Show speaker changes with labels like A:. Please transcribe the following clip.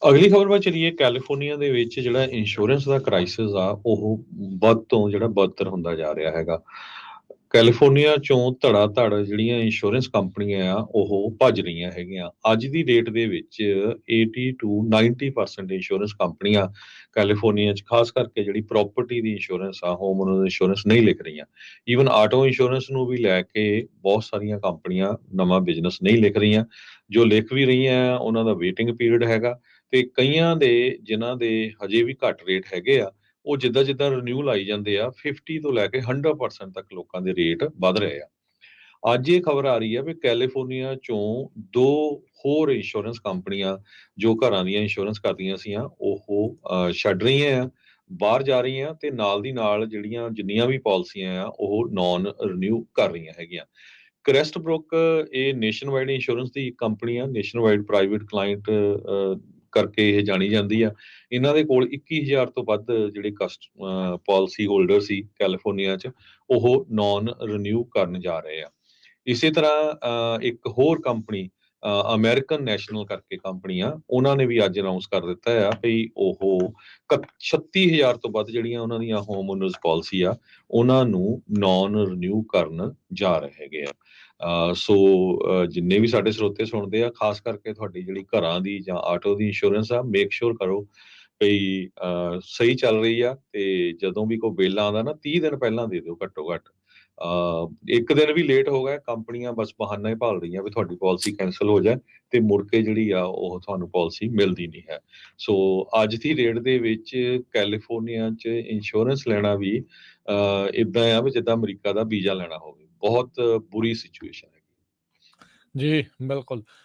A: ਅਗਲੀ ਖਬਰ ਵੱਲ ਚਲੀਏ। ਕੈਲੀਫੋਰਨੀਆ ਦੇ ਵਿੱਚ ਜਿਹੜਾ ਇੰਸ਼ੋਰੈਂਸ ਦਾ ਕ੍ਰਾਈਸਿਸ ਆ, ਉਹ ਵੱਧ ਤੋਂ ਜਿਹੜਾ ਬਦਤਰ ਹੁੰਦਾ ਜਾ ਰਿਹਾ ਹੈਗਾ। ਕੈਲੀਫੋਰਨੀਆ ਚੋਂ ਧੜਾ ਧੜ ਜਿਹੜੀਆਂ ਇੰਸ਼ੋਰੈਂਸ ਕੰਪਨੀਆਂ ਆ, ਉਹ ਭੱਜ ਰਹੀਆਂ ਹੈਗੀਆਂ। ਅੱਜ ਦੀ ਡੇਟ ਦੇ ਵਿੱਚ 80 to 90% ਇੰਸ਼ੋਰੈਂਸ ਕੰਪਨੀਆਂ ਕੈਲੀਫੋਰਨੀਆ 'ਚ, ਖਾਸ ਕਰਕੇ ਜਿਹੜੀ ਪ੍ਰੋਪਰਟੀ ਦੀ ਇੰਸ਼ੋਰੈਂਸ ਆ, ਹੋਮ ਓਨਰ ਇੰਸ਼ੋਰੈਂਸ ਨਹੀਂ ਲਿਖ ਰਹੀਆਂ। ਈਵਨ ਆਟੋ ਇੰਸ਼ੋਰੈਂਸ ਨੂੰ ਵੀ ਲੈ ਕੇ ਬਹੁਤ ਸਾਰੀਆਂ ਕੰਪਨੀਆਂ ਨਵਾਂ ਬਿਜ਼ਨਸ ਨਹੀਂ ਲਿਖ ਰਹੀਆਂ। ਜੋ ਲਿਖ ਵੀ ਰਹੀਆਂ ਆ, ਉਹਨਾਂ ਦਾ ਵੇਟਿੰਗ ਪੀਰੀਅਡ ਹੈਗਾ। ਤੇ ਕਈਆਂ ਦੇ ਜਿਨ੍ਹਾਂ ਦੇ ਹਜੇ ਵੀ ਘੱਟ ਰੇਟ ਹੈਗੇ ਆ, ਉਹ ਜਿੱਦਾਂ ਜਿੱਦਾਂ ਰਿਨਿਊਲ ਆਈ ਜਾਂਦੇ ਆ, 50 ਤੋਂ ਲੈ ਕੇ 100% ਤੱਕ ਲੋਕਾਂ ਦੇ ਰੇਟ ਵੱਧ ਰਹੇ ਆ। ਅੱਜ ਇਹ ਖਬਰ ਆ ਰਹੀ ਹੈ ਵੀ ਕੈਲੀਫੋਰਨੀਆ ਚੋਂ ਦੋ ਹੋਰ ਇੰਸ਼ੋਰੈਂਸ ਕੰਪਨੀਆਂ ਜੋ ਘਰਾਂ ਦੀਆਂ ਇੰਸ਼ੋਰੈਂਸ ਕਰਦੀਆਂ ਸੀਆਂ, ਉਹ ਛੱਡ ਰਹੀਆਂ ਆ, ਬਾਹਰ ਜਾ ਰਹੀਆਂ, ਤੇ ਨਾਲ ਦੀ ਨਾਲ ਜਿਹੜੀਆਂ ਜਿੰਨੀਆਂ ਵੀ ਪਾਲਿਸੀਆਂ ਆ, ਉਹ ਨਾਨ ਰਿਨਿਊ ਕਰ ਰਹੀਆਂ ਹੈਗੀਆਂ। ਕ੍ਰੈਸਟ ਬਰੁਕ ਇਹ ਨੇਸ਼ਨ ਵਾਈਡ ਇੰਸ਼ੋਰੈਂਸ ਦੀ ਕੰਪਨੀ ਆ, ਨੇਸ਼ਨ ਵਾਈਡ ਪ੍ਰਾਈਵੇਟ ਕਲਾਇੰਟ ਕਰਕੇ ਇਹ ਜਾਣੀ ਜਾਂਦੀ ਆ। ਇਹਨਾਂ ਦੇ ਕੋਲ 21,000 ਤੋਂ ਵੱਧ ਜਿਹੜੇ ਪਾਲਿਸੀ ਹੋਲਡਰ ਸੀ ਕੈਲੀਫੋਰਨੀਆ 'ਚ, ਉਹ ਨਾਨ ਰਿਨਿਊ ਕਰਨ ਜਾ ਰਹੇ ਆ। ਇਸੇ ਤਰ੍ਹਾਂ ਇੱਕ ਹੋਰ ਕੰਪਨੀ ਅਮਰੀਕਨ ਨੈਸ਼ਨਲ ਕਰਕੇ ਕੰਪਨੀ ਆ, ਉਹਨਾਂ ਨੇ ਵੀ ਅੱਜ ਅਨਾਉਂਸ ਕਰ ਦਿੱਤਾ ਆ ਵੀ ਉਹ 36,000 ਤੋਂ ਵੱਧ ਜਿਹੜੀਆਂ ਉਹਨਾਂ ਦੀਆਂ ਹੋਮ ਓਨਰਸ ਪਾਲਿਸੀ ਆ, ਉਹਨਾਂ ਨੂੰ ਨਾਨ ਰਿਨਿਊ ਕਰਨ ਜਾ ਰਹੇ ਹੈਗੇ ਆ। ਸੋ ਜਿੰਨੇ ਵੀ ਸਾਡੇ ਸਰੋਤੇ ਸੁਣਦੇ ਆ, ਖਾਸ ਕਰਕੇ ਤੁਹਾਡੀ ਜਿਹੜੀ ਘਰਾਂ ਦੀ ਜਾਂ ਆਟੋ ਦੀ ਇੰਸ਼ੋਰੈਂਸ ਆ, ਮੇਕ ਸ਼ੋਰ ਕਰੋ ਵੀ ਸਹੀ ਚੱਲ ਰਹੀ ਆ। ਤੇ ਜਦੋਂ ਵੀ ਕੋਈ ਬਿੱਲ ਆਉਂਦਾ ਨਾ, 30 ਦਿਨ ਪਹਿਲਾਂ ਦੇ ਦਿਓ ਘੱਟੋ ਘੱਟ। ਇੱਕ ਦਿਨ ਵੀ ਲੇਟ ਹੋ ਗਿਆ, ਕੰਪਨੀਆਂ ਬਸ ਬਹਾਨਾ ਹੀ ਭਾਲ ਰਹੀਆਂ ਵੀ ਤੁਹਾਡੀ ਪਾਲਿਸੀ ਕੈਂਸਲ ਹੋ ਜਾਏ, ਤੇ ਮੁੜ ਕੇ ਜਿਹੜੀ ਆ ਉਹ ਤੁਹਾਨੂੰ ਪਾਲਿਸੀ ਮਿਲਦੀ ਨਹੀਂ ਹੈ। ਸੋ ਅੱਜ ਦੀ ਡੇਟ ਦੇ ਵਿੱਚ ਕੈਲੀਫੋਰਨੀਆ 'ਚ ਇੰਸ਼ੋਰੈਂਸ ਲੈਣਾ ਵੀ ਇਦਾਂ ਆ ਵੀ ਜਿੱਦਾਂ ਅਮਰੀਕਾ ਦਾ ਵੀਜ਼ਾ ਲੈਣਾ ਹੋਵੇ। ਬਹੁਤ ਬੁਰੀ ਸਿਚੁਏਸ਼ਨ ਹੈ।
B: ਜੀ, ਬਿਲकुल।